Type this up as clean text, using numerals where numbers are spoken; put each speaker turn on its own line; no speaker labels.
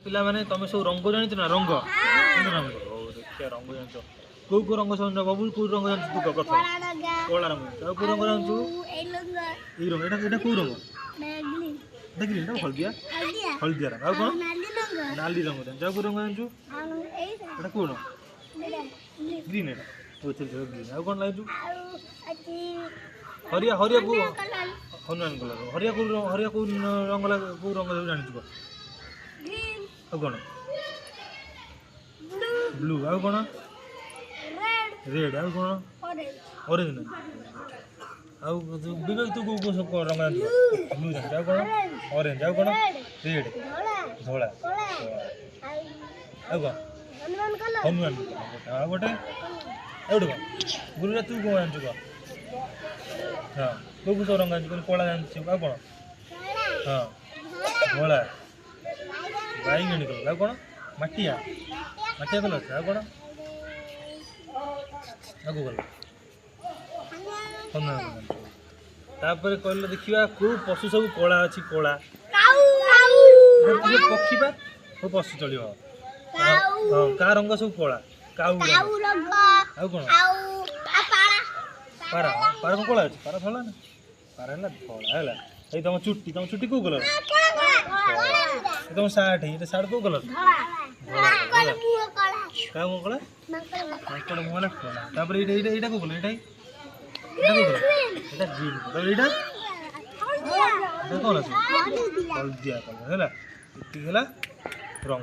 पिला माने तुम सब रंग जानी ना रंग रंग देखिए रंग जान कौ कौ रंग सब बाबू कौ रंग जान तू कथ कला रंग कौ रंग जान ये रंग एटा कौ रंग देखिए एटा हलदिया हलदिया रंग आ कौन नाली रंग जान कौ रंग जान एटा कौन ग्रीन एटा ओ चल ग्रीन आ कौन लाइजु हरिया हरिया को हनुमान कलर हरिया को रंग कौ रंग जानी छु ଆଉ କ'ଣ ବ୍ଲୁ ଆଉ କ'ଣ ରେଡ୍ ଆଉ କ'ଣ ଅରେଞ୍ଜ ନା ଆଉ ବିବେକ ତୁ କୋଉ ରଙ୍ଗ ଜାଣିଛୁ ବ୍ଲୁ ଜାଣିଛୁ ଆଉ କ'ଣ ଅରେଞ୍ଜ ଆଉ କ'ଣ ରେଡ୍ ଧଳା ଆଉ କ'ଣ ହନୁମାନ ଆଉ ଗୋଟେ ଆଉ ଗୋଟେ କ'ଣ ଗୁରୁରା ତୁ କ'ଣ ଜାଣିଛୁ କହ ହଁ କୋଉ ସବୁ ରଙ୍ଗ ଜାଣିଛୁ କଳା ଜାଣିଛୁ ଆଉ କ'ଣ ହଁ ଧଳା ବାଇଗଣି କଲର ଆଉ କ'ଣ ମାଟିଆ ମାଟିଆ କଲର ଆଉ କ'ଣ ଆଉ କେଉଁ କଲର ତାପରେ କହିଲେ ଦେଖିବା କେଉଁ ପଶୁ ସବୁ କଳା ଅଛି କଳା ପକ୍ଷୀ ବା ସବୁ ପଶୁ ଚଳିବ ହଁ କାହା ରଙ୍ଗ ସବୁ କଳା କାଉ ଆଉ କ'ଣ ପାରା ପାରା କ'ଣ କଳା ଅଛି ପାରା ଧଳା ନା ପାରା ହେଲା ଧଳା ହେଲା ଏଇ ତମ ଚୁଟି କେଉଁ କଲର तुम साठ है साठ को कलर क्या को कलर माकड़ मुंह कला तापर एटा एटा एटा को कलर एटा एटा को कलर एटा ग्रीन तापर एटा एटा कोन আছে हल्दिया कलर हैला इति हैला